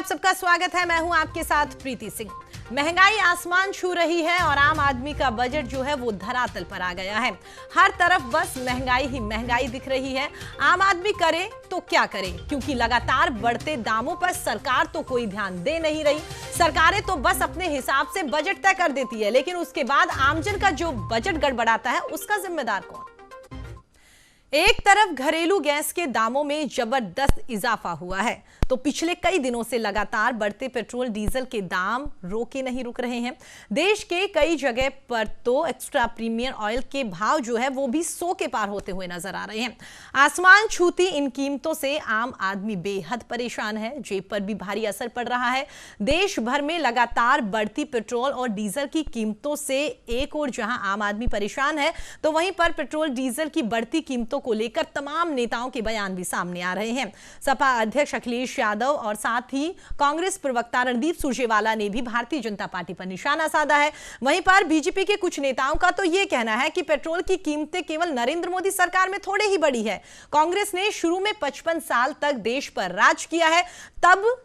आप सबका स्वागत है। मैं हूं आपके साथ प्रीति सिंह। महंगाई आसमान छू रही है और आम आदमी का बजट जो है वो धरातल पर आ गया है। हर तरफ बस महंगाई ही महंगाई दिख रही है। आम आदमी करे तो क्या करे, क्योंकि लगातार बढ़ते दामों पर सरकार तो कोई ध्यान दे नहीं रही। सरकारें तो बस अपने हिसाब से बजट तय कर देती है, लेकिन उसके बाद आमजन का जो बजट गड़बड़ाता है उसका जिम्मेदार कौन? एक तरफ घरेलू गैस के दामों में जबरदस्त इजाफा हुआ है, तो पिछले कई दिनों से लगातार बढ़ते पेट्रोल डीजल के दाम नहीं रुक रहे हैं। देश के कई जगह पर तो एक्स्ट्रा प्रीमियम ऑयल के भाव जो है वो भी 100 के पार होते हुए नजर आ रहे हैं। आसमान छूती इन कीमतों से आम आदमी बेहद परेशान है, जेब पर भी भारी असर पड़ रहा है। देश भर में लगातार बढ़ती पेट्रोल और डीजल की कीमतों से एक और जहां आम आदमी परेशान है, तो वहीं पर पेट्रोल डीजल की बढ़ती कीमतों को लेकर तमाम नेताओं के बयान भी सामने आ रहे हैं। सपा अध्यक्ष अखिलेश यादव और साथ ही कांग्रेस प्रवक्ता रणदीप सुरजेवाला ने भी भारतीय जनता पार्टी पर निशाना साधा है। वहीं पर बीजेपी के कुछ नेताओं का तो यह कहना है कि पेट्रोल की कीमतें केवल नरेंद्र मोदी सरकार में थोड़े ही बढ़ी है। कांग्रेस ने शुरू में 55 साल तक देश पर राज किया है, तब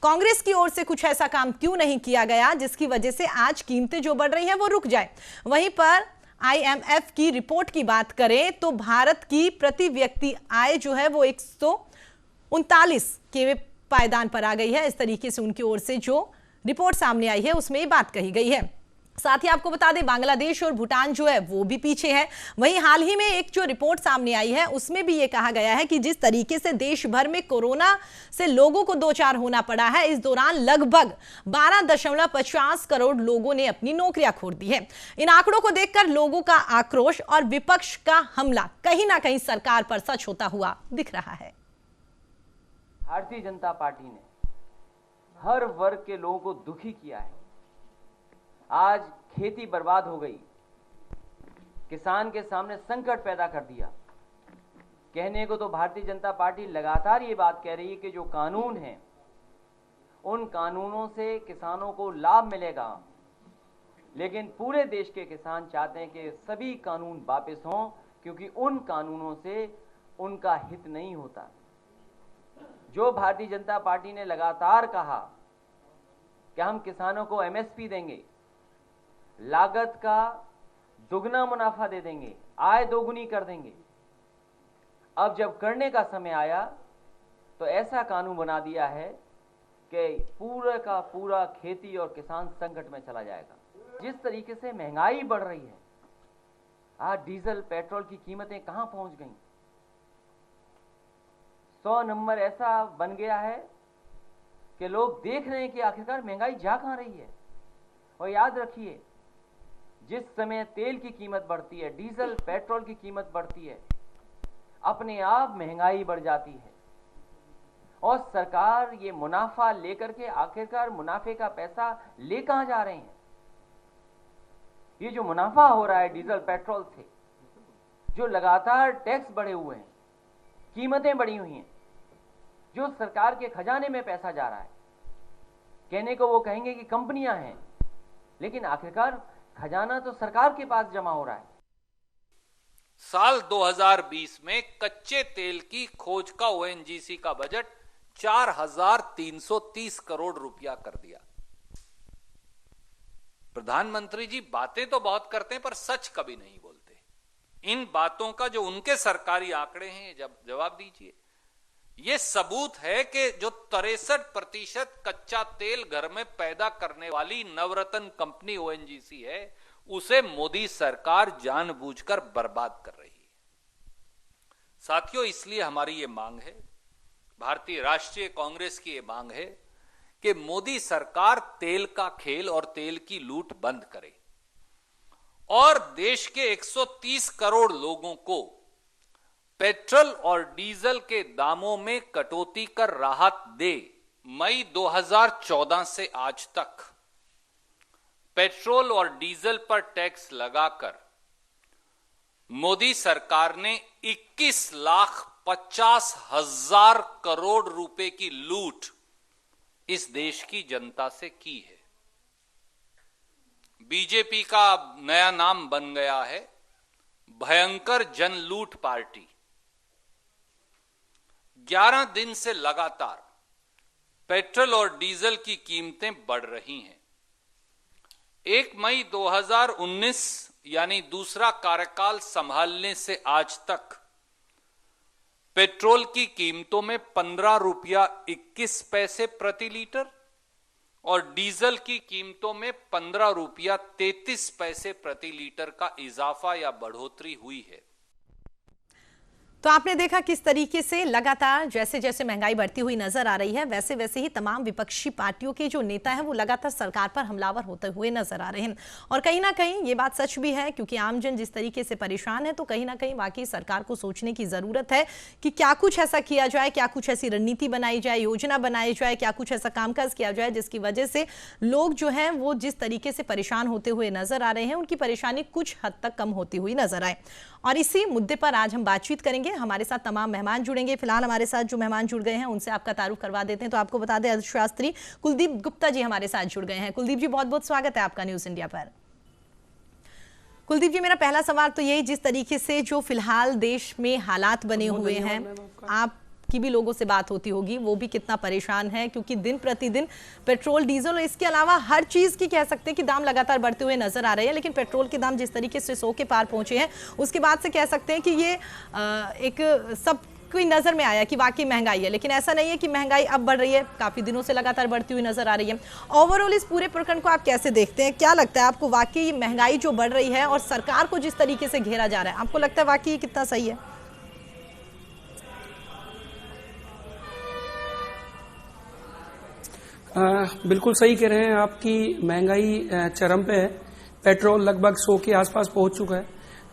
कांग्रेस की ओर से कुछ ऐसा काम क्यों नहीं किया गया जिसकी वजह से आज कीमतें जो बढ़ रही हैं वो रुक जाए। वहीं पर IMF की रिपोर्ट की बात करें तो भारत की प्रति व्यक्ति आय जो है वो 139 के पायदान पर आ गई है। इस तरीके से उनकी ओर से जो रिपोर्ट सामने आई है उसमें ये बात कही गई है। साथ ही आपको बता दें बांग्लादेश और भूटान जो है वो भी पीछे है। वहीं हाल ही में एक जो रिपोर्ट सामने आई है उसमें भी ये कहा गया है कि जिस तरीके से देश भर में कोरोना से लोगों को दो चार होना पड़ा है, इस दौरान लगभग 12.50 करोड़ लोगों ने अपनी नौकरियां खो दी है। इन आंकड़ों को देखकर लोगों का आक्रोश और विपक्ष का हमला कहीं ना कहीं सरकार पर सच होता हुआ दिख रहा है। भारतीय जनता पार्टी ने हर वर्ग के लोगों को दुखी किया है। आज खेती बर्बाद हो गई, किसान के सामने संकट पैदा कर दिया। कहने को तो भारतीय जनता पार्टी लगातार ये बात कह रही है कि जो कानून हैं उन कानूनों से किसानों को लाभ मिलेगा, लेकिन पूरे देश के किसान चाहते हैं कि सभी कानून वापस हों, क्योंकि उन कानूनों से उनका हित नहीं होता। जो भारतीय जनता पार्टी ने लगातार कहा कि हम किसानों को MSP देंगे, लागत का दुगना मुनाफा दे देंगे, आय दोगुनी कर देंगे, अब जब करने का समय आया तो ऐसा कानून बना दिया है कि पूरा का पूरा खेती और किसान संकट में चला जाएगा। जिस तरीके से महंगाई बढ़ रही है, आज डीजल पेट्रोल की कीमतें कहां पहुंच गई। 100 नंबर ऐसा बन गया है कि लोग देख रहे हैं कि आखिरकार महंगाई जा कहां रही है। और याद रखिए, जिस समय तेल की कीमत बढ़ती है, डीजल पेट्रोल की कीमत बढ़ती है, अपने आप महंगाई बढ़ जाती है और सरकार ये मुनाफा लेकर के आखिरकार मुनाफे का पैसा ले कहां जा रहे हैं। ये जो मुनाफा हो रहा है डीजल पेट्रोल से, जो लगातार टैक्स बढ़े हुए हैं, कीमतें बढ़ी हुई हैं, जो सरकार के खजाने में पैसा जा रहा है। कहने को वो कहेंगे कि कंपनियां हैं, लेकिन आखिरकार खजाना तो सरकार के पास जमा हो रहा है। साल 2020 में कच्चे तेल की खोज का ONGC का बजट 4,330 करोड़ रुपया कर दिया। प्रधानमंत्री जी बातें तो बहुत करते हैं पर सच कभी नहीं बोलते। इन बातों का जो उनके सरकारी आंकड़े हैं जवाब दीजिए। यह सबूत है कि जो 63% कच्चा तेल घर में पैदा करने वाली नवरत्न कंपनी ONGC है, उसे मोदी सरकार जानबूझकर बर्बाद कर रही है। साथियों, इसलिए हमारी ये मांग है, भारतीय राष्ट्रीय कांग्रेस की ये मांग है कि मोदी सरकार तेल का खेल और तेल की लूट बंद करे और देश के 130 करोड़ लोगों को पेट्रोल और डीजल के दामों में कटौती कर राहत दे। मई 2014 से आज तक पेट्रोल और डीजल पर टैक्स लगाकर मोदी सरकार ने 21,50,000 करोड़ रुपए की लूट इस देश की जनता से की है। बीजेपी का नया नाम बन गया है भयंकर जन लूट पार्टी। 11 दिन से लगातार पेट्रोल और डीजल की कीमतें बढ़ रही हैं। 1 मई 2019 यानी दूसरा कार्यकाल संभालने से आज तक पेट्रोल की कीमतों में 15 रुपया 21 पैसे प्रति लीटर और डीजल की कीमतों में 15 रुपया 33 पैसे प्रति लीटर का इजाफा या बढ़ोतरी हुई है। तो आपने देखा किस तरीके से लगातार जैसे जैसे महंगाई बढ़ती हुई नजर आ रही है, वैसे वैसे ही तमाम विपक्षी पार्टियों के जो नेता हैं वो लगातार सरकार पर हमलावर होते हुए नजर आ रहे हैं। और कहीं ना कहीं ये बात सच भी है, क्योंकि आमजन जिस तरीके से परेशान है, तो कहीं ना कहीं वाकई सरकार को सोचने की जरूरत है कि क्या कुछ ऐसा किया जाए, क्या कुछ ऐसी रणनीति बनाई जाए, योजना बनाई जाए, क्या कुछ ऐसा कामकाज किया जाए जिसकी वजह से लोग जो है वो जिस तरीके से परेशान होते हुए नजर आ रहे हैं उनकी परेशानी कुछ हद तक कम होती हुई नजर आए। और इसी मुद्दे पर आज हम बातचीत करेंगे। हमारे साथ तमाम मेहमान जुड़ेंगे। फिलहाल हमारे साथ जो मेहमान जुड़ गए हैं उनसे आपका तारुफ करवा देते हैं। तो आपको बता दें, अर्थशास्त्री कुलदीप गुप्ता जी हमारे साथ जुड़ गए हैं। कुलदीप जी, बहुत बहुत स्वागत है आपका न्यूज इंडिया पर। कुलदीप जी, मेरा पहला सवाल तो यही, जिस तरीके से जो फिलहाल देश में हालात बने हुए हैं, आप की भी लोगों से बात होती होगी, वो भी कितना परेशान है, क्योंकि दिन प्रतिदिन पेट्रोल, डीजल और इसके अलावा हर चीज की कह सकते हैं कि दाम लगातार बढ़ते हुए नजर आ रहे हैं। लेकिन पेट्रोल के दाम जिस तरीके से 100 के पार पहुंचे हैं, उसके बाद से कह सकते हैं कि ये एक सब कोई नजर में आया कि वाकई महंगाई है। लेकिन ऐसा नहीं है कि महंगाई अब बढ़ रही है, काफी दिनों से लगातार बढ़ती हुई नजर आ रही है। ओवरऑल इस पूरे प्रकरण को आप कैसे देखते हैं? क्या लगता है आपको, वाकई महंगाई जो बढ़ रही है और सरकार को जिस तरीके से घेरा जा रहा है, आपको लगता है वाकई कितना सही है? बिल्कुल सही कह रहे हैं आप कि महंगाई चरम पे है। पेट्रोल लगभग 100 के आसपास पहुंच चुका है।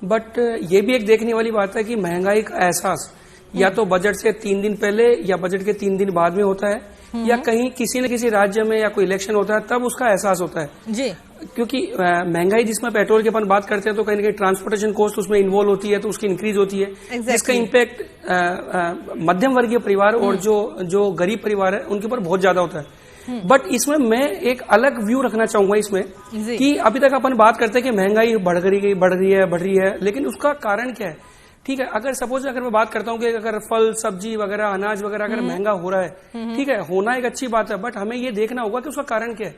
बट ये भी एक देखने वाली बात है कि महंगाई का एहसास या तो बजट से 3 दिन पहले या बजट के 3 दिन बाद में होता है, या कहीं किसी न किसी राज्य में या कोई इलेक्शन होता है तब उसका एहसास होता है जी। क्योंकि महंगाई जिसमें पेट्रोल के अपन बात करते हैं तो कहीं ना कहीं ट्रांसपोर्टेशन कॉस्ट उसमें इन्वॉल्व होती है, तो उसकी इंक्रीज होती है, जिसका इम्पैक्ट मध्यम वर्गीय परिवार और जो गरीब परिवार है उनके ऊपर बहुत ज्यादा होता है। बट इसमें मैं एक अलग व्यू रखना चाहूंगा इसमें कि अभी तक अपन बात करते हैं कि महंगाई बढ़ रही है, लेकिन उसका कारण क्या है? ठीक है, अगर सपोज अगर मैं बात करता हूं कि अगर फल सब्जी वगैरह अनाज वगैरह अगर महंगा हो रहा है, ठीक है, होना एक अच्छी बात है, बट हमें ये देखना होगा कि उसका कारण क्या है।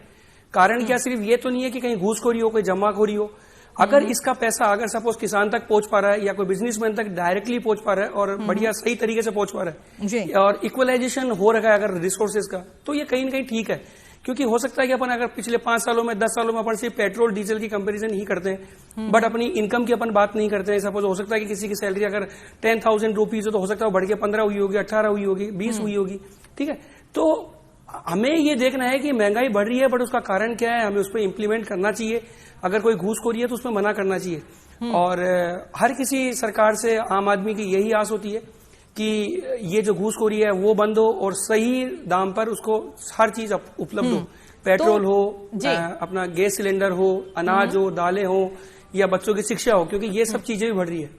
कारण क्या सिर्फ ये तो नहीं है कि कहीं घूसखोरी हो, कोई जमाखोरी हो। अगर इसका पैसा अगर सपोज किसान तक पहुंच पा रहा है या कोई बिजनेसमैन तक डायरेक्टली पहुंच पा रहा है और बढ़िया सही तरीके से पहुंच पा रहा है और इक्वलाइजेशन हो रखा है अगर रिसोर्सेज का, तो ये कहीं ना कहीं ठीक है। क्योंकि हो सकता है कि अपन अगर पिछले 5 सालों में 10 सालों में अपन सिर्फ पेट्रोल डीजल की कंपैरिजन ही करते हैं, बट अपनी इनकम की अपन बात नहीं करते हैं। सपोज हो सकता है कि किसी की सैलरी अगर 10,000 रुपीज हो तो हो सकता है बढ़ के 15 हुई होगी, 18 हुई होगी, 20 हुई होगी, ठीक है। तो हमें ये देखना है कि महंगाई बढ़ रही है, बट उसका कारण क्या है, हमें उस पर इम्प्लीमेंट करना चाहिए। अगर कोई घूसखोरी है तो उसमें मना करना चाहिए। और हर किसी सरकार से आम आदमी की यही आस होती है कि ये जो घूसखोरी है वो बंद हो और सही दाम पर उसको हर चीज उपलब्ध हो। पेट्रोल हो, अपना गैस सिलेंडर हो, अनाज हो, दालें हो, या बच्चों की शिक्षा हो, क्योंकि ये सब चीजें भी बढ़ रही है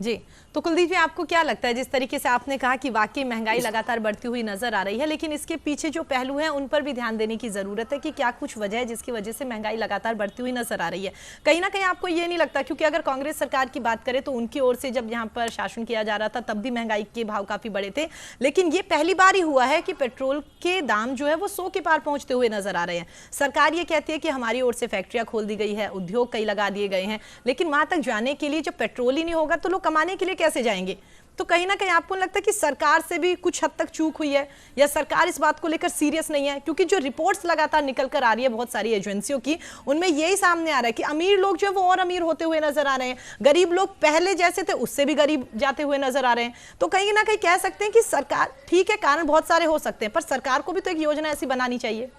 जी। तो कुलदीप जी, आपको क्या लगता है, जिस तरीके से आपने कहा कि वाकई महंगाई लगातार बढ़ती हुई नजर आ रही है, लेकिन इसके पीछे जो पहलू हैं उन पर भी ध्यान देने की जरूरत है कि क्या कुछ वजह है जिसकी वजह से महंगाई लगातार बढ़ती हुई नजर आ रही है? कहीं ना कहीं आपको ये नहीं लगता, क्योंकि अगर कांग्रेस सरकार की बात करें तो उनकी ओर से जब यहाँ पर शासन किया जा रहा था तब भी महंगाई के भाव काफी बड़े थे, लेकिन ये पहली बार ही हुआ है कि पेट्रोल के दाम जो है वो 100 के पार पहुंचते हुए नजर आ रहे हैं। सरकार ये कहती है कि हमारी ओर से फैक्ट्रियां खोल दी गई है, उद्योग कई लगा दिए गए हैं, लेकिन वहां तक जाने के लिए जब पेट्रोल ही नहीं होगा तो लोग कमाने के लिए कैसे जाएंगे? तो कहीं ना कहीं आपको लगता है कि सरकार से भी कुछ हद तक चूक हुई है, या सरकार इस बात को लेकर सीरियस नहीं है? क्योंकि जो रिपोर्ट्स लगातार निकल कर आ रही है बहुत सारी एजेंसियों की, उनमें यही सामने आ रहा है कि अमीर लोग जो है वो और अमीर होते हुए नजर आ रहे हैं, गरीब लोग पहले जैसे थे उससे भी गरीब जाते हुए नजर आ रहे हैं। तो कहीं ना कहीं कह सकते हैं कि सरकार, ठीक है, कारण बहुत सारे हो सकते हैं, पर सरकार को भी तो एक योजना ऐसी बनानी चाहिए।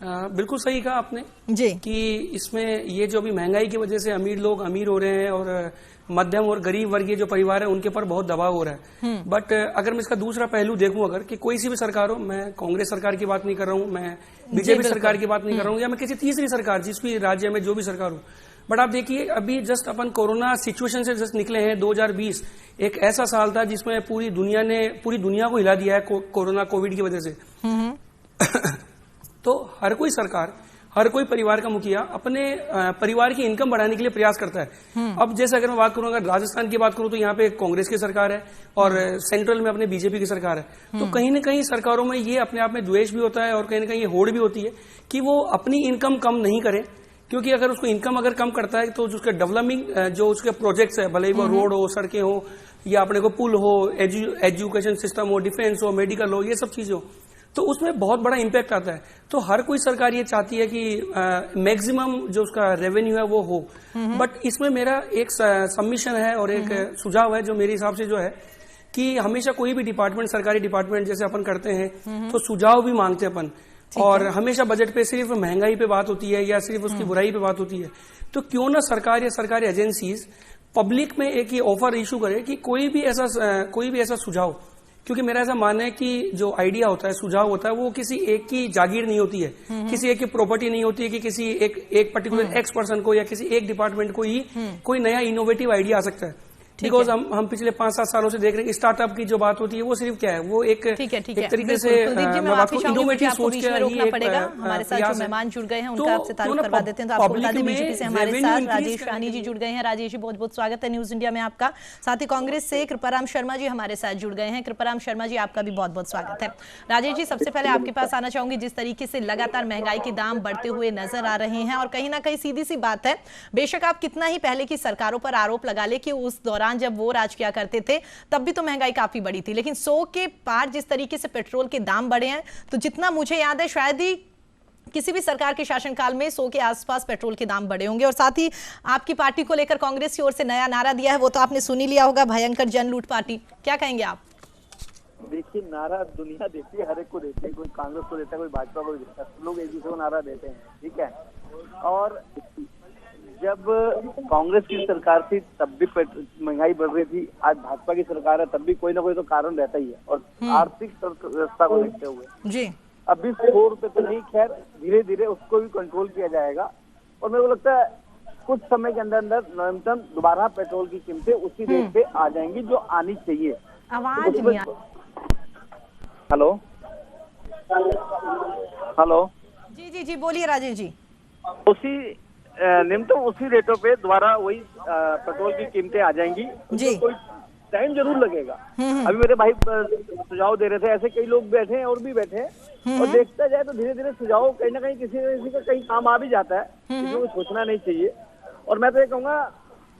बिल्कुल सही कहा आपने जी कि इसमें ये जो अभी महंगाई की वजह से अमीर लोग अमीर हो रहे हैं और मध्यम और गरीब वर्गीय जो परिवार है उनके ऊपर बहुत दबाव हो रहा है। बट अगर मैं इसका दूसरा पहलू देखूं, अगर कि कोई सी भी सरकार हो, मैं कांग्रेस सरकार की बात नहीं कर रहा हूं, मैं बीजेपी सरकार की बात नहीं कर रहा हूं, या मैं किसी तीसरी सरकार, जिस भी राज्य में जो भी सरकार हो, बट आप देखिए अभी जस्ट अपन कोरोना सिचुएशन से जस्ट निकले हैं। 2020 एक ऐसा साल था जिसमें पूरी दुनिया को हिला दिया है कोरोना कोविड की वजह से। तो हर कोई सरकार हर कोई परिवार का मुखिया अपने परिवार की इनकम बढ़ाने के लिए प्रयास करता है। अब जैसे अगर मैं बात करूं, अगर राजस्थान की बात करूं तो यहाँ पे कांग्रेस की सरकार है और सेंट्रल में अपने बीजेपी की सरकार है। तो कहीं ना कहीं सरकारों में ये अपने आप में द्वेष भी होता है और कहीं ना कहीं ये होड़ भी होती है कि वो अपनी इनकम कम नहीं करे, क्योंकि अगर उसको इनकम अगर कम करता है तो जो उसके डेवलपिंग जो उसके प्रोजेक्ट्स है, भले ही वो रोड हो, सड़कें हो, या अपने को पुल हो, एजुकेशन सिस्टम हो, डिफेंस हो, मेडिकल हो, ये सब चीजें हो, तो उसमें बहुत बड़ा इम्पैक्ट आता है। तो हर कोई सरकार ये चाहती है कि मैक्सिमम जो उसका रेवेन्यू है वो हो। बट इसमें मेरा एक सबमिशन है और एक सुझाव है जो मेरे हिसाब से जो है कि हमेशा कोई भी डिपार्टमेंट, सरकारी डिपार्टमेंट जैसे अपन करते हैं तो सुझाव भी मांगते हैं अपन, और हमेशा बजट पे सिर्फ महंगाई पे बात होती है या सिर्फ उसकी बुराई पे बात होती है। तो क्यों ना सरकार या सरकारी एजेंसीज पब्लिक में एक ये ऑफर इशू करे कि कोई भी ऐसा सुझाव, क्योंकि मेरा ऐसा मानना है कि जो आइडिया होता है, सुझाव होता है, वो किसी एक की जागीर नहीं होती है, किसी एक की प्रॉपर्टी नहीं होती है कि किसी एक पर्टिकुलर एक्स पर्सन को या किसी एक डिपार्टमेंट को ही कोई नया इनोवेटिव आइडिया आ सकता है। बिकॉज हम पिछले 5-7 सालों से देख रहे हैं स्टार्टअप की जो बात होती है वो सिर्फ क्या है, वो एक तरीके से इनोवेटिव सोच के रोकना पड़ेगा। हमारे साथ जो मेहमान जुड़ गए हैं उनका आपसे तारुफ करवा देते हैं। तो आपको बता दें बीजेपी से हमारे साथ राजेश रानी जी जुड़ गए हैं। राजेश जी, बहुत बहुत स्वागत है न्यूज इंडिया में आपका। साथ ही कांग्रेस से कृपाराम शर्मा जी हमारे साथ जुड़ गए हैं। कृपाराम शर्मा जी, आपका भी बहुत बहुत स्वागत है। राजेश जी, सबसे पहले आपके पास आना चाहूंगी। जिस तरीके से लगातार महंगाई के दाम बढ़ते हुए नजर आ रहे हैं और कहीं ना कहीं सीधी सी बात है, बेशक आप कितना ही पहले की सरकारों पर आरोप लगा ले कि उस दौरान जब वो राज किया करते थे तब भी तो महंगाई काफी बड़ी थी, लेकिन 100 के पार जिस तरीके से पेट्रोल के दाम बढ़े हैं, तो जितना मुझे याद है शायद ही किसी भी सरकार के शासनकाल में 100 के आसपास पेट्रोल के दाम बढ़े होंगे। और साथ ही आपकी पार्टी को लेकर कांग्रेस की ओर से नया नारा दिया है, वो तो आपने सुन ही लिया होगा, भयंकर जन लूट पार्टी। क्या कहेंगे आप? देखिए, नारा दुनिया देती है, हर एक को देती है, कोई कांग्रेस को देता है, कोई भाजपा को देता है, लोग एक दूसरे को नारा देते हैं, ठीक है। और जब कांग्रेस की सरकार थी तब भी महंगाई बढ़ रही थी, आज भाजपा की सरकार है तब भी कोई ना कोई तो कारण रहता ही है। और आर्थिक व्यवस्था को देखते हुए जी अभी 100 रुपए तो नहीं, खैर धीरे धीरे उसको भी कंट्रोल किया जाएगा। और मेरे को लगता है कुछ समय के अंदर अंदर न्यूनतम दोबारा पेट्रोल की कीमतें उसी रेट पे आ जाएंगी जो आनी चाहिए। आवाज नहीं आ... हेलो हेलो जी जी जी, बोलिए राजेश जी। उसी न्यूनतम उसी रेटों पे दोबारा वही पेट्रोल की कीमतें आ जाएंगी जी। कोई टाइम जरूर लगेगा। अभी मेरे भाई सुझाव दे रहे थे, ऐसे कई लोग बैठे हैं और भी बैठे हैं, और देखता जाए तो धीरे धीरे सुझाव कहीं ना कहीं किसी न किसी का कहीं काम आ भी जाता है, किसी को सोचना नहीं चाहिए। और मैं तो ये कहूँगा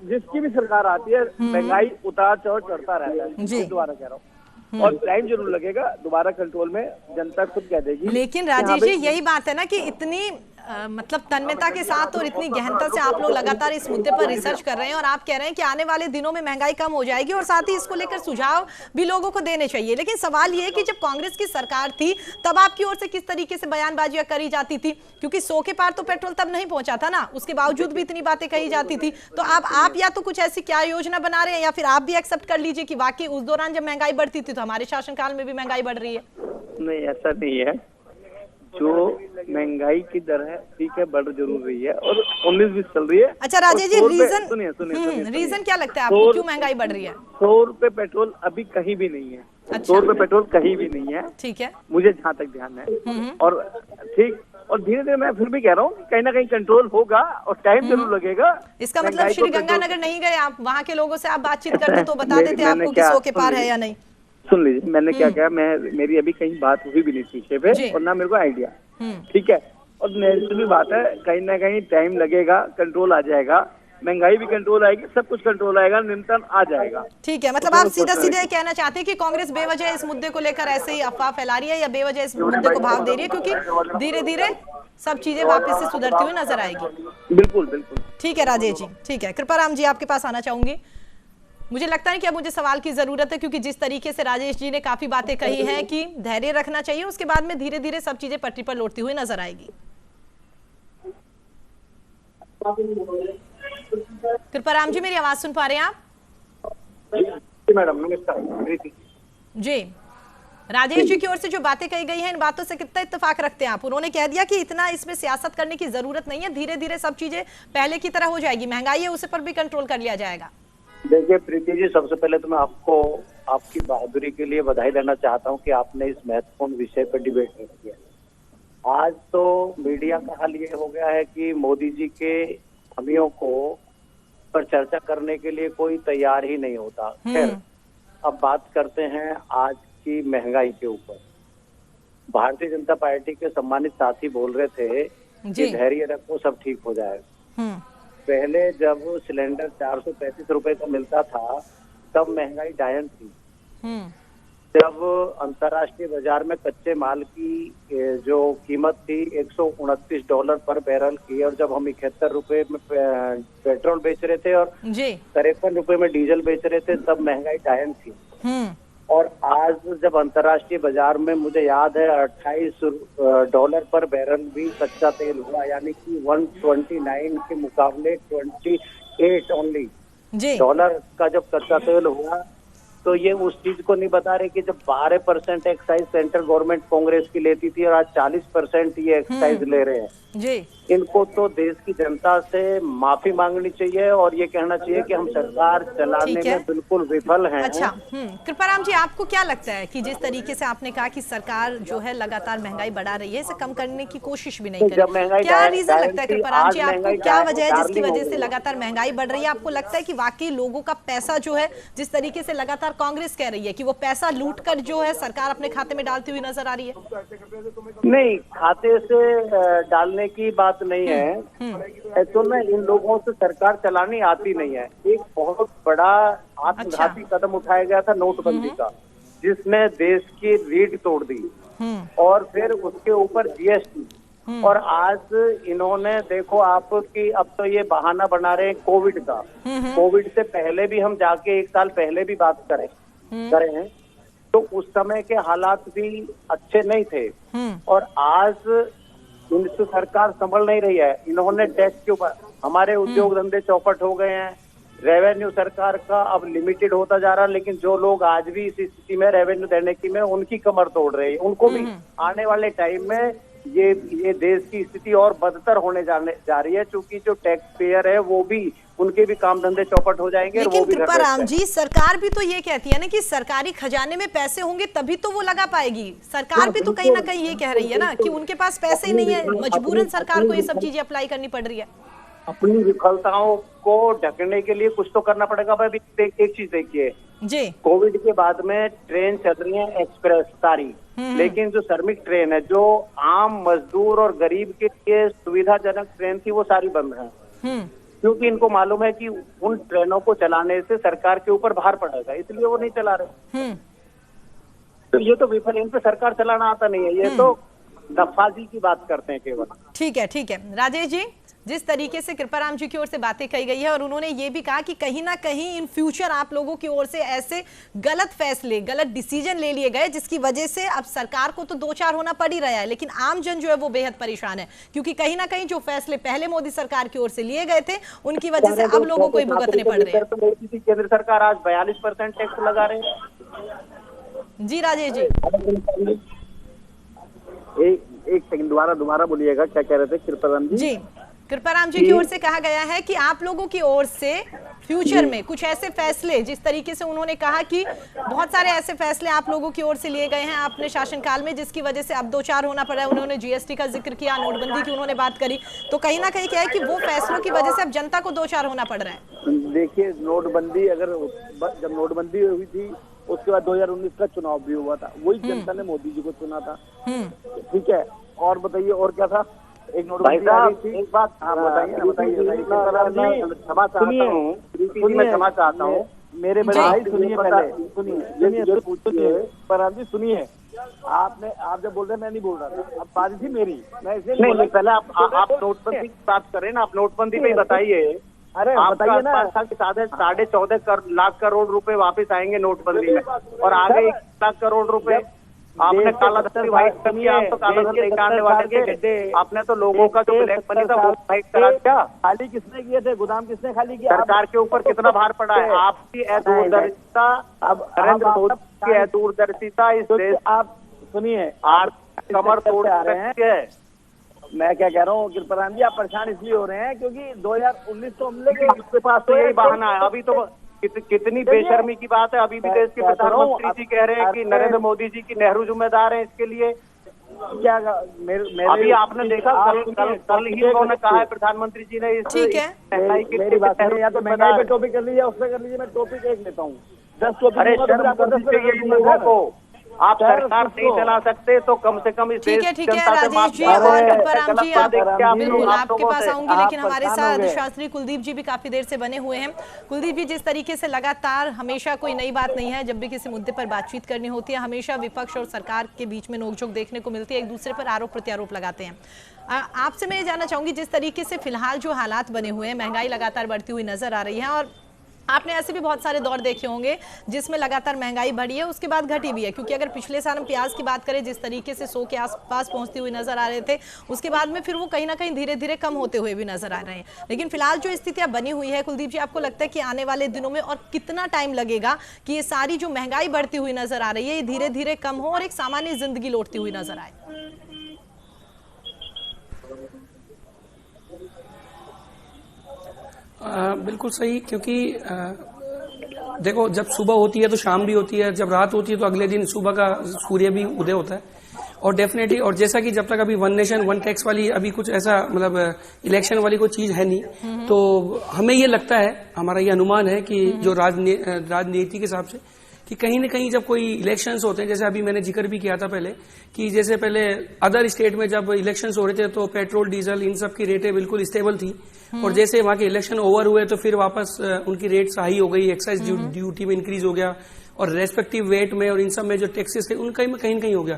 जिसकी भी सरकार आती है महंगाई उतार चढ़ चढ़ता रहता है, दोबारा कह रहा हूँ, और टाइम जरूर लगेगा, दोबारा कंट्रोल में जनता खुद कह देगी। लेकिन राजेश जी, यही बात है ना कि इतनी मतलब तन्मयता के साथ और इतनी गहनता से आप लोग लगातार इस मुद्दे पर रिसर्च कर रहे हैं और आप कह रहे हैं कि आने वाले दिनों में महंगाई कम हो जाएगी, और साथ ही इसको लेकर सुझाव भी लोगों को देने चाहिए। लेकिन सवाल ये है कि जब कांग्रेस की सरकार थी तब आपकी ओर से किस तरीके से बयानबाजियां करी जाती थी, क्योंकि 100 के पार तो पेट्रोल तब नहीं पहुंचा था ना, उसके बावजूद भी इतनी बातें कही जाती थी। तो अब आप या तो कुछ ऐसी क्या योजना बना रहे हैं या फिर आप भी एक्सेप्ट कर लीजिए कि वाकई उस दौरान जब महंगाई बढ़ती थी तो हमारे शासनकाल में भी महंगाई बढ़ रही है। नहीं, ऐसा नहीं है। जो महंगाई की दर है, ठीक है, बढ़ जरूर रही है और 19-20 चल रही है। अच्छा राजेश जी, रीजन सुनिए रीजन क्या लगता है आपको, क्यों महंगाई बढ़ रही है? 100 रुपए पेट्रोल अभी कहीं भी नहीं है। अच्छा। 100 रुपए पेट्रोल कहीं भी नहीं है, ठीक है, मुझे जहाँ तक ध्यान है। और ठीक, और धीरे धीरे मैं फिर भी कह रहा हूँ कहीं ना कहीं कंट्रोल होगा और टाइम जरूर लगेगा। इसका मतलब श्री गंगानगर नहीं गए आप, वहाँ के लोगों से आप बातचीत करते तो बता देते आपको कि 100 के पार है या नहीं। सुन लीजिए, मैंने क्या कहा, मेरी अभी कहीं बात हुई भी नहीं पीछे पे, और ना मेरे को आइडिया, ठीक है। और नेचुरल बात है, कहीं ना कहीं टाइम लगेगा, कंट्रोल आ जाएगा, महंगाई भी कंट्रोल आएगी, सब कुछ कंट्रोल आएगा, न्यूनतम आ जाएगा। ठीक है, मतलब आप सीधा सीधे कहना चाहते हैं कि कांग्रेस बेवजह इस मुद्दे को लेकर ऐसे ही अफवाह फैला रही है या बेवजह इस मुद्दे को भाव दे रही है, क्योंकि धीरे धीरे सब चीजें वापस से सुधरती हुई नजर आएगी। बिल्कुल बिल्कुल, ठीक है राजेश जी, ठीक है। कृपाराम जी, आपके पास आना चाहूंगी। मुझे लगता है कि अब मुझे सवाल की जरूरत है, क्योंकि जिस तरीके से राजेश जी ने काफी बातें कही हैं कि धैर्य रखना चाहिए, उसके बाद में धीरे धीरे सब चीजें पटरी पर लौटती हुई नजर आएगी। कृपाराम जी, मेरी आवाज सुन पा रहे हैं आप? जी मैडम, नमस्कार जी। राजेश जी की ओर से जो बातें कही गई हैं, इन बातों से कितना इत्तेफाक रखते हैं आप? उन्होंने कह दिया कि इतना इसमें सियासत करने की जरूरत नहीं है, धीरे धीरे सब चीजें पहले की तरह हो जाएगी, महंगाई है उसे पर भी कंट्रोल कर लिया जाएगा। देखिए प्रीति जी, सबसे पहले तो मैं आपको आपकी बहादुरी के लिए बधाई देना चाहता हूं कि आपने इस महत्वपूर्ण विषय पर डिबेट किया। आज तो मीडिया का हाल ये हो गया है कि मोदी जी के खामियों को पर चर्चा करने के लिए कोई तैयार ही नहीं होता। खैर, अब बात करते हैं आज की महंगाई के ऊपर। भारतीय जनता पार्टी के सम्मानित साथी बोल रहे थे कि धैर्य रखो, सब ठीक हो जाएगा। पहले जब सिलेंडर 435 रुपए का मिलता था तब महंगाई डायन थी। जब अंतर्राष्ट्रीय बाजार में कच्चे माल की जो कीमत थी $129 पर बैरल की, और जब हम 71 रुपए में पेट्रोल बेच रहे थे और 53 रुपए में डीजल बेच रहे थे, तब महंगाई डायन थी। और आज जब अंतर्राष्ट्रीय बाजार में मुझे याद है $28 पर बैरल भी कच्चा तेल हुआ, यानी कि 129 के मुकाबले 28 ओनली डॉलर का जब कच्चा तेल हुआ, तो ये उस चीज को नहीं बता रहे कि जब 12% एक्साइज सेंट्रल गवर्नमेंट कांग्रेस की लेती थी और आज 40% ये एक्साइज ले रहे हैं। इनको तो देश की जनता से माफी मांगनी चाहिए और ये कहना चाहिए कि हम सरकार चलाने में बिल्कुल विफल हैं। अच्छा, कृपाराम जी, आपको क्या लगता है कि जिस तरीके से आपने कहा कि सरकार जो है लगातार महंगाई बढ़ा रही है, इसे कम करने की कोशिश भी नहीं कर रही, क्या रीजन लगता है कृपाराम जी आपको, क्या वजह है जिसकी वजह से लगातार महंगाई बढ़ रही है? आपको लगता है कि वाकई लोगों का पैसा जो है, जिस तरीके से लगातार कांग्रेस कह रही है कि वो पैसा लूट कर जो है सरकार अपने खाते में डालती हुई नजर आ रही है? नहीं, खाते से डालने की बात नहीं है। एक्चुअल में इन लोगों से सरकार चलानी आती नहीं है। एक बहुत बड़ा आत्मघाती कदम उठाया गया था नोटबंदी का, जिसने देश की रीढ़ तोड़ दी, और फिर उसके ऊपर जीएसटी, और आज इन्होंने देखो आप कि अब तो ये बहाना बना रहे हैं कोविड का। कोविड से पहले भी हम जाके 1 साल पहले भी बात करे हैं, तो उस समय के हालात भी अच्छे नहीं थे, और आज इनसे सरकार संभल नहीं रही है। इन्होंने टैक्स के ऊपर हमारे उद्योग धंधे चौपट हो गए हैं। रेवेन्यू सरकार का अब लिमिटेड होता जा रहा है, लेकिन जो लोग आज भी इस स्थिति में रेवेन्यू देने की में उनकी कमर तोड़ रहे हैं। उनको भी आने वाले टाइम में ये देश की स्थिति और बदतर होने जा रही है, क्योंकि जो टैक्स पेयर है वो भी, उनके भी काम धंधे चौपट हो जाएंगे। लेकिन कृपाराम जी, सरकार भी तो ये कहती है ना कि सरकारी खजाने में पैसे होंगे तभी तो वो लगा पाएगी। सरकार भी तो कहीं ना कहीं ये कह रही है ना कि उनके पास पैसे ही नहीं है, मजबूरन सरकार को ये सब चीजें अप्लाई करनी पड़ रही है। अपनी विफलताओं को ढकने के लिए कुछ तो करना पड़ेगा। भाई एक चीज देखिए जी, कोविड के बाद में ट्रेन चल रही है एक्सप्रेस सारी, लेकिन जो श्रमिक ट्रेन है, जो आम मजदूर और गरीब के लिए सुविधाजनक ट्रेन थी, वो सारी बंद है, क्योंकि इनको मालूम है कि उन ट्रेनों को चलाने से सरकार के ऊपर भार पड़ेगा, इसलिए वो नहीं चला रहे। तो ये तो विफल, इन पे सरकार चलाना आता नहीं है, ये तो नफाजी की बात करते हैं केवल। ठीक है, ठीक है राजेश जी, जिस तरीके से कृपाराम जी की ओर से बातें कही गई है, और उन्होंने ये भी कहा कि कहीं ना कहीं इन फ्यूचर आप लोगों की ओर से ऐसे गलत फैसले, गलत डिसीजन ले लिए गए, जिसकी वजह से अब सरकार को तो 2-4 होना पड़ ही रहा है, लेकिन आम जन जो है वो बेहद परेशान है, क्योंकि कहीं ना कहीं जो फैसले पहले मोदी सरकार की ओर से लिए गए थे, उनकी वजह से अब लोगों को भुगतने पड़ रहे हैं। केंद्र सरकार आज 42% टैक्स लगा रहे हैं। जी राजेश जी, एक सेकंड, दोबारा बोलिएगा, क्या कह रहे थे कृपाराम जी? जी, कृपाराम जी की ओर से कहा गया है कि आप लोगों की ओर से फ्यूचर में कुछ ऐसे फैसले, जिस तरीके से उन्होंने कहा कि बहुत सारे ऐसे फैसले आप लोगों की ओर से लिए गए हैं अपने शासनकाल में, जिसकी वजह से अब 2-4 होना पड़ा है। उन्होंने जीएसटी का जिक्र किया, नोटबंदी की उन्होंने बात करी, तो कहीं ना कहीं क्या है कि वो फैसलों की वजह से अब जनता को 2-4 होना पड़ रहा है। देखिए, नोटबंदी जब नोटबंदी हुई थी, उसके बाद 2019 का चुनाव भी हुआ था, वही जनता ने मोदी जी को चुना था। ठीक है, और बताइए और क्या था? एक नोटबंदी आ रही थी, एक बात बताइए। क्षमा चाहता हूँ, मेरे भाई सुनिए, पहले सुनिए परम जी, सुनिए। आप जब बोल रहे हैं, मैं नहीं बोल रहा था, अब बात थी मेरी, मैं इसलिए नहीं, पहले आप नोटबंदी की बात करें ना, आप नोटबंदी पे बताइए। अरे बताइए ना, 14.5 लाख करोड़ रुपए वापस आएंगे नोटबंदी में, और आगे 1 लाख करोड़ रुपए आपने काला धन व्हाइट कर दिया। आप तो काला धन लेकर आने वाले थे, आपने तो लोगों का जो ब्लैक मनी था वो व्हाइट करा दिया। खाली किसने किए थे? गोदाम किसने खाली किया? सरकार के ऊपर कितना भार पड़ा है? आपकी दूरदर्शिता, अब नरेंद्र मोदी की दूरदर्शिता इस देश, आप सुनिए, कमर तोड़ रहे हैं। मैं क्या कह रहा हूँ कृपाराम जी, आप परेशान इसलिए हो रहे हैं क्योंकि 2019 तो हमले के उसके पास तो यही बहाना है। अभी तो कितनी बेशर्मी की बात है, अभी भी देश के प्रधानमंत्री जी कह रहे हैं कि नरेंद्र मोदी जी की नेहरू जिम्मेदार है इसके लिए। क्या अभी आपने देखा कल ही उन्होंने कहा है प्रधानमंत्री जी ने ठीक है, मेरी बात सुनिए, या तो महंगाई पे टॉपिक कर लीजिए, उससे कर लीजिए, मैं टॉपिक एक लेता हूँ 10 टॉपिक। अरे लोगों को आप सरकार नहीं चला सकते तो कम से कम इस ठीक है, देश ठीक है जनता से राजेश जी माफ और करें। कृपाराम जी, आप बिल्कुल आपके पास आऊंगी, लेकिन आप हमारे परेशान साथ हो गए। शास्त्री कुलदीप जी भी काफी देर से बने हुए हैं। कुलदीप जी, जिस तरीके से लगातार, हमेशा कोई नई बात नहीं है, जब भी किसी मुद्दे पर बातचीत करनी होती है हमेशा विपक्ष और सरकार के बीच में नोकझोंक देखने को मिलती है, एक दूसरे पर आरोप प्रत्यारोप लगाते हैं। आपसे मैं ये जानना चाहूंगी, जिस तरीके से फिलहाल जो हालात बने हुए हैं, महंगाई लगातार बढ़ती हुई नजर आ रही है और आपने ऐसे भी बहुत सारे दौर देखे होंगे जिसमें लगातार महंगाई बढ़ी है, उसके बाद घटी भी है, क्योंकि अगर पिछले साल हम प्याज की बात करें जिस तरीके से 100 के आसपास पहुंचती हुई नजर आ रहे थे, उसके बाद में फिर वो कहीं ना कहीं धीरे धीरे कम होते हुए भी नजर आ रहे हैं। लेकिन फिलहाल जो स्थितियां बनी हुई है, कुलदीप जी, आपको लगता है कि आने वाले दिनों में और कितना टाइम लगेगा कि ये सारी जो महंगाई बढ़ती हुई नजर आ रही है ये धीरे धीरे कम हो और एक सामान्य जिंदगी लौटती हुई नजर आए? बिल्कुल सही, क्योंकि देखो, जब सुबह होती है तो शाम भी होती है, जब रात होती है तो अगले दिन सुबह का सूर्य भी उदय होता है। और डेफिनेटली, और जैसा कि जब तक अभी वन नेशन वन टैक्स वाली अभी कुछ ऐसा मतलब इलेक्शन वाली कोई चीज है नहीं, तो हमें ये लगता है, हमारा ये अनुमान है कि जो राजनीति के हिसाब से कि कहीं न कहीं जब कोई इलेक्शंस होते हैं, जैसे अभी मैंने जिक्र भी किया था पहले कि जैसे पहले अदर स्टेट में जब इलेक्शंस हो रहे थे तो पेट्रोल डीजल इन सब की रेटें बिल्कुल स्टेबल थी, और जैसे वहां के इलेक्शन ओवर हुए तो फिर वापस उनकी रेट्स हाई हो गई, एक्साइज ड्यूटी में इंक्रीज हो गया और रेस्पेक्टिव वेट में और इन सब में जो टैक्सेस थे उनका कहीं न कहीं हो गया।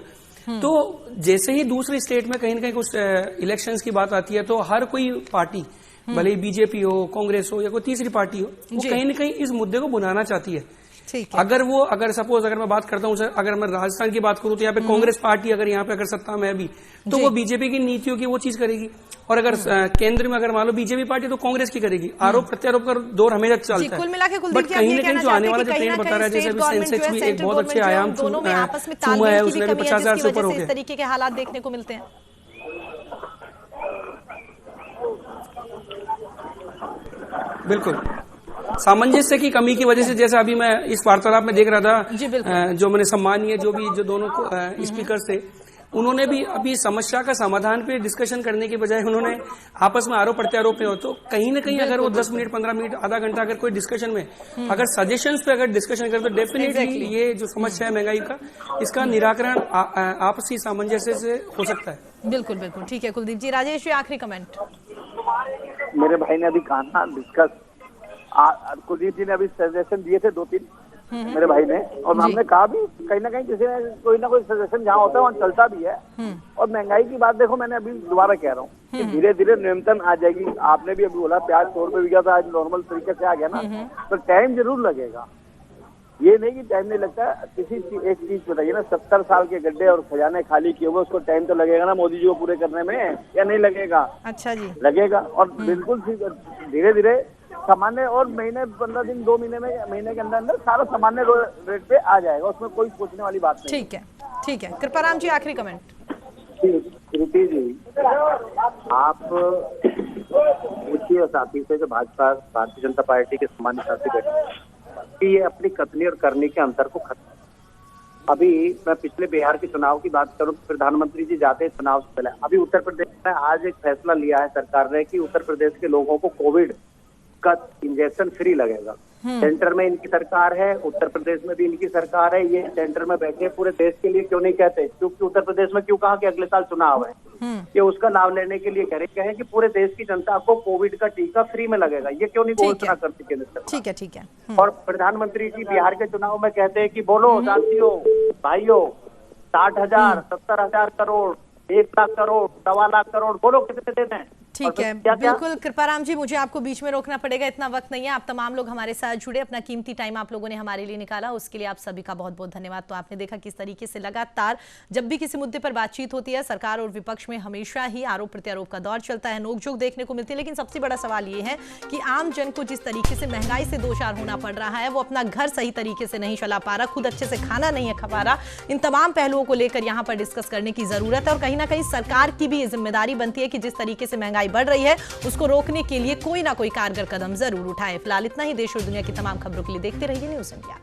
तो जैसे ही दूसरी स्टेट में कहीं न कहीं कुछ इलेक्शंस की बात आती है तो हर कोई पार्टी, भले ही बीजेपी हो, कांग्रेस हो या कोई तीसरी पार्टी हो, वो कहीं न कहीं इस मुद्दे को भुनाना चाहती है। अगर सपोज अगर मैं बात करता हूं सर, अगर मैं राजस्थान की बात करूं तो यहाँ पे कांग्रेस पार्टी अगर यहाँ पे अगर सत्ता में है अभी, तो वो बीजेपी की नीतियों की वो चीज करेगी, और अगर केंद्र में अगर मान लो बीजेपी पार्टी तो कांग्रेस की करेगी। आरोप प्रत्यारोप का दौर हमेशा चलता है, बट कहीं न कहीं जो आने वाला जो ट्रेंड बता रहा है, जैसे अभी सेंसेक्स भी एक बहुत अच्छे आयाम छुआ है, उसने भी 50,000 से ऊपर हो गया। इस तरीके के हालात देखने को मिलते हैं। बिल्कुल सामंजस्य की कमी की वजह से, जैसे अभी मैं इस वार्तालाप में देख रहा था, जो मैंने सम्मानीय जो दोनों स्पीकर थे, उन्होंने भी अभी समस्या का समाधान पे डिस्कशन करने के बजाय उन्होंने आपस में आरोप प्रत्यारोप में हो, तो कहीं न कहीं अगर वो 10 मिनट 15 मिनट आधा घंटा अगर कोई डिस्कशन में अगर सजेशंस पे अगर डिस्कशन करे तो डेफिनेटली ये जो समस्या है महंगाई का, इसका निराकरण आपसी सामंजस्य से हो सकता है। बिल्कुल बिल्कुल, ठीक है कुलदीप जी। राजेश जी, आखिरी कमेंट। मेरे भाई ने अभी कहा ना डिस्कस, कुलदीप जी ने अभी सजेशन दिए थे 2-3 मेरे भाई ने, और हमने कहा भी कहीं ना कहीं किसी ने कोई ना कोई सजेशन जहाँ होता है वहाँ चलता भी है। और महंगाई की बात देखो, मैंने अभी दोबारा कह रहा हूँ कि धीरे धीरे न्यूनतम आ जाएगी। आपने भी अभी बोला प्याज 100 रुपए बिका था, आज नॉर्मल तरीके से आ गया ना, तो टाइम जरूर लगेगा, ये नहीं कि टाइम नहीं लगता। किसी एक चीज बताइए ना, 70 साल के गड्ढे और खजाने खाली किए हुए, उसको टाइम तो लगेगा ना मोदी जी को पूरे करने में, या नहीं लगेगा? अच्छा जी, लगेगा। और बिल्कुल धीरे धीरे सामान्य, और महीने 15 दिन 2 महीने के अंदर अंदर सारा सामान्य रेट पे आ जाएगा, उसमें कोई सोचने वाली बात नहीं। ठीक है, ठीक है। कृपाराम जी, आखिरी कमेंट। श्रुति जी, आप देखिए साथी से जो भाजपा भारतीय जनता पार्टी के सामान्य साथी कि ये अपनी कथनी और करने के अंतर को खत्म। अभी मैं पिछले बिहार के चुनाव की बात करूं, प्रधानमंत्री जी जाते हैं चुनाव से पहले, अभी उत्तर प्रदेश में आज एक फैसला लिया है सरकार ने कि उत्तर प्रदेश के लोगों को कोविड का इंजेक्शन फ्री लगेगा। सेंटर में इनकी सरकार है, उत्तर प्रदेश में भी इनकी सरकार है, ये सेंटर में बैठे पूरे देश के लिए क्यों नहीं कहते? क्योंकि उत्तर प्रदेश में क्यों कहा कि अगले साल चुनाव है, ये उसका लाभ लेने के लिए कहें कि पूरे देश की जनता को कोविड का टीका फ्री में लगेगा, ये क्यों नहीं घोषणा करती केंद्र सरकार? ठीक है, ठीक है। और प्रधानमंत्री जी बिहार के चुनाव में कहते हैं कि बोलो साथियों भाइयों, 60,000 70,000 करोड़, 1 लाख करोड़, 1.25 लाख करोड़, बोलो कितने देते हैं? ठीक है, बिल्कुल कृपाराम जी, मुझे आपको बीच में रोकना पड़ेगा, इतना वक्त नहीं है। आप तमाम लोग हमारे साथ जुड़े, अपना कीमती टाइम आप लोगों ने हमारे लिए निकाला, उसके लिए आप सभी का बहुत बहुत धन्यवाद। तो आपने देखा किस तरीके से लगातार जब भी किसी मुद्दे पर बातचीत होती है, सरकार और विपक्ष में हमेशा ही आरोप प्रत्यारोप का दौर चलता है, नोकझोंक देखने को मिलती है। लेकिन सबसे बड़ा सवाल ये है कि आम जन को जिस तरीके से महंगाई से दो चार होना पड़ रहा है, वो अपना घर सही तरीके से नहीं चला पा रहा, खुद अच्छे से खाना नहीं खा पा रहा, इन तमाम पहलुओं को लेकर यहाँ पर डिस्कस करने की जरूरत है। और कहीं ना कहीं सरकार की भी जिम्मेदारी बनती है कि जिस तरीके से महंगाई बढ़ रही है उसको रोकने के लिए कोई ना कोई कारगर कदम जरूर उठाए। फिलहाल इतना ही। देश और दुनिया की तमाम खबरों के लिए देखते रहिए न्यूज़ इंडिया।